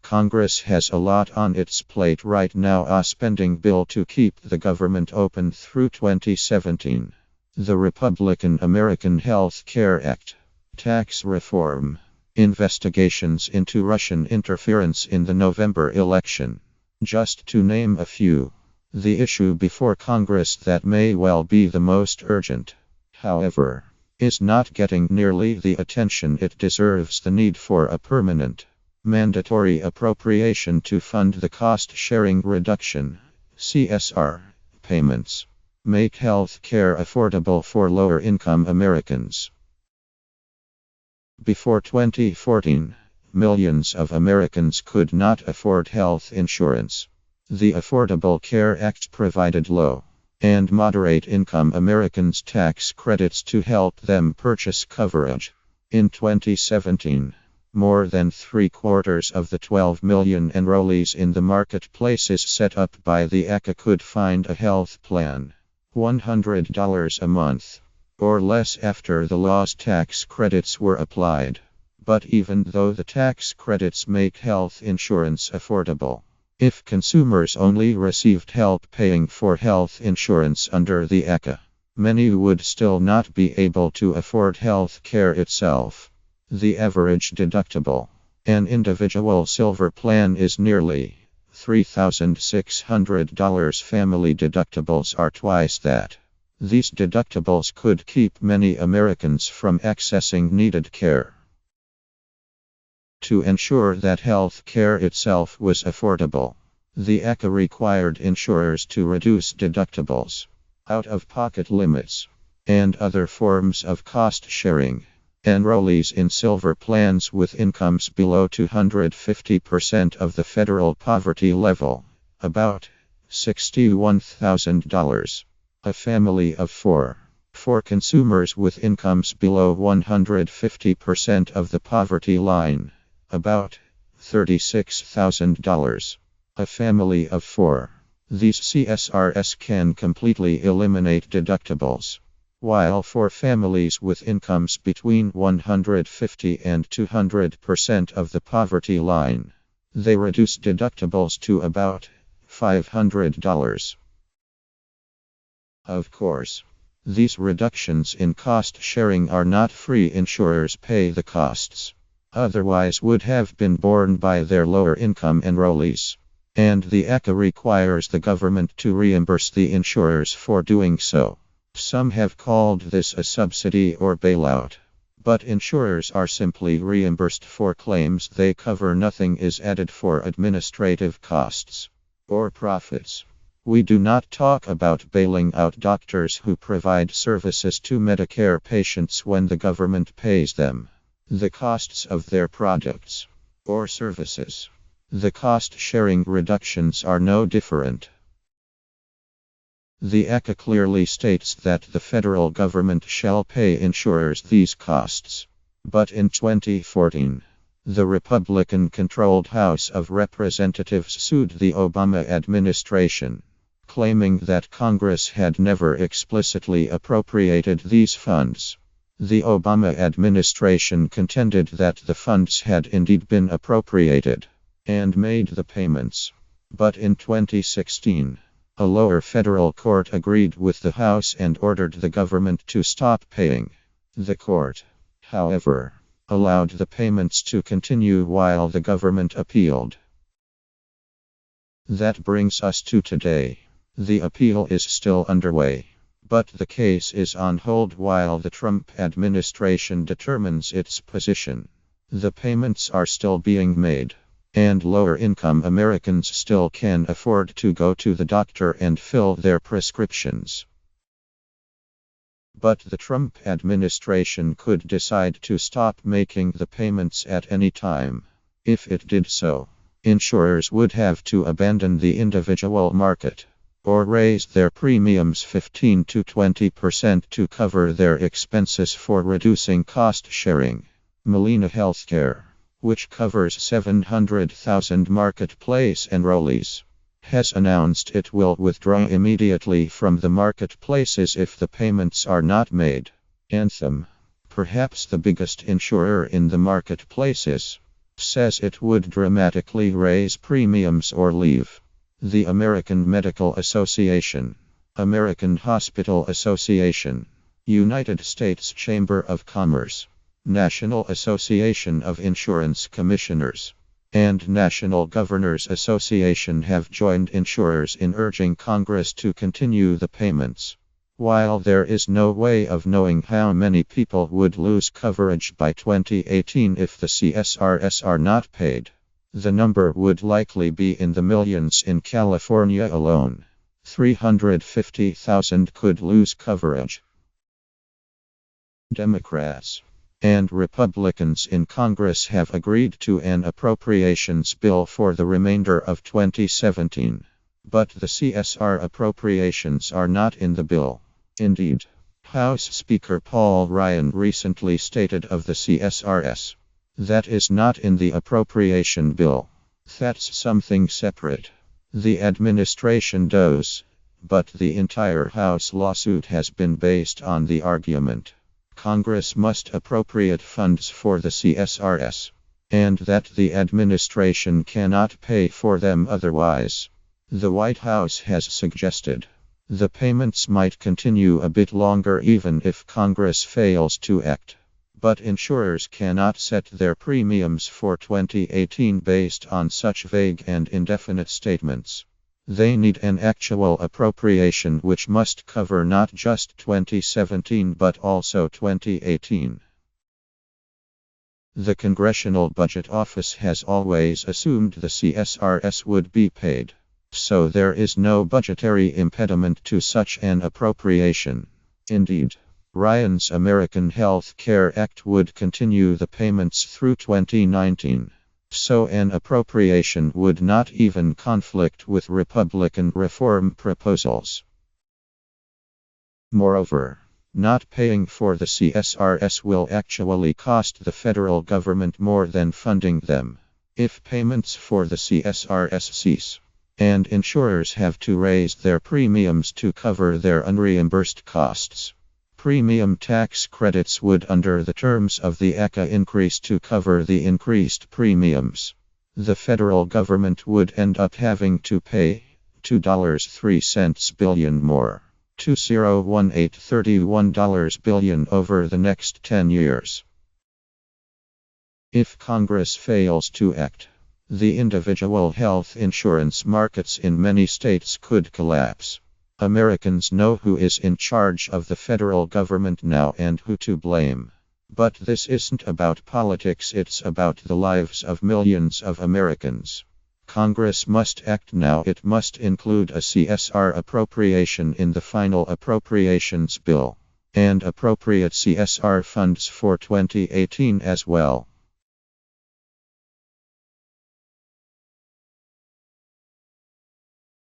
Congress has a lot on its plate right now, a spending bill to keep the government open through 2017. The Republican American Health Care Act, tax reform, investigations into Russian interference in the November election. Just to name a few. The issue before Congress that may well be the most urgent, however, is not getting nearly the attention it deserves: the need for a permanent, mandatory appropriation to fund the cost-sharing reduction (CSR) payments. Make health care affordable for lower-income Americans. Before 2014, millions of Americans could not afford health insurance. The Affordable Care Act provided low and moderate-income Americans tax credits to help them purchase coverage. In 2017, more than 3/4 of the 12 million enrollees in the marketplaces set up by the ACA could find a health plan. $100 a month or less after the law's tax credits were applied. But even though the tax credits make health insurance affordable, if consumers only received help paying for health insurance under the ACA, many would still not be able to afford health care itself. The average deductible, an individual silver plan, is nearly $3,600. Family deductibles are twice that. These deductibles could keep many Americans from accessing needed care. To ensure that health care itself was affordable, the ACA required insurers to reduce deductibles, out-of-pocket limits, and other forms of cost sharing. Enrollees in silver plans with incomes below 250% of the federal poverty level, about $61,000. A family of four. For consumers with incomes below 150% of the poverty line, about $36,000. A family of four. These CSRs can completely eliminate deductibles. While for families with incomes between 150 and 200% of the poverty line, they reduce deductibles to about $500. Of course, these reductions in cost sharing are not free. Insurers pay the costs, otherwise would have been borne by their lower income enrollees. And the ACA requires the government to reimburse the insurers for doing so. Some have called this a subsidy or bailout, but insurers are simply reimbursed for claims they cover. Nothing is added for administrative costs or profits. We do not talk about bailing out doctors who provide services to Medicare patients when the government pays them the costs of their products or services. The cost-sharing reductions are no different. The ACA clearly states that the federal government shall pay insurers these costs. But in 2014, the Republican-controlled House of Representatives sued the Obama administration, claiming that Congress had never explicitly appropriated these funds. The Obama administration contended that the funds had indeed been appropriated and made the payments. But in 2016, a lower federal court agreed with the House and ordered the government to stop paying. The court, however, allowed the payments to continue while the government appealed. That brings us to today. The appeal is still underway, but the case is on hold while the Trump administration determines its position. The payments are still being made, and lower-income Americans still can afford to go to the doctor and fill their prescriptions. But the Trump administration could decide to stop making the payments at any time. If it did so, insurers would have to abandon the individual market or raise their premiums 15 to 20% to cover their expenses for reducing cost sharing. Molina Healthcare, which covers 700,000 marketplace enrollees, has announced it will withdraw immediately from the marketplaces if the payments are not made. Anthem, perhaps the biggest insurer in the marketplaces, says it would dramatically raise premiums or leave. The American Medical Association, American Hospital Association, United States Chamber of Commerce, National Association of Insurance Commissioners, and National Governors Association have joined insurers in urging Congress to continue the payments. While there is no way of knowing how many people would lose coverage by 2018 if the CSRS are not paid, the number would likely be in the millions. In California alone, 350,000 could lose coverage. Democrats and Republicans in Congress have agreed to an appropriations bill for the remainder of 2017. But the CSR appropriations are not in the bill. Indeed, House Speaker Paul Ryan recently stated of the CSRS, "That is not in the appropriation bill. That's something separate. The administration does." But the entire House lawsuit has been based on the argument Congress must appropriate funds for the CSRS, and that the administration cannot pay for them otherwise. The White House has suggested the payments might continue a bit longer even if Congress fails to act. But insurers cannot set their premiums for 2018 based on such vague and indefinite statements. They need an actual appropriation which must cover not just 2017 but also 2018. The Congressional Budget Office has always assumed the CSRS would be paid, so there is no budgetary impediment to such an appropriation. Indeed, Ryan's American Health Care Act would continue the payments through 2019. So an appropriation would not even conflict with Republican reform proposals. Moreover, not paying for the CSRS will actually cost the federal government more than funding them. If payments for the CSRS cease, and insurers have to raise their premiums to cover their unreimbursed costs, premium tax credits would, under the terms of the ACA, increase to cover the increased premiums. The federal government would end up having to pay $2.03 billion more, $201831 billion over the next 10 years. If Congress fails to act, the individual health insurance markets in many states could collapse. Americans know who is in charge of the federal government now and who to blame. But this isn't about politics, it's about the lives of millions of Americans. Congress must act now. It must include a CSR appropriation in the final appropriations bill, and appropriate CSR funds for 2018 as well.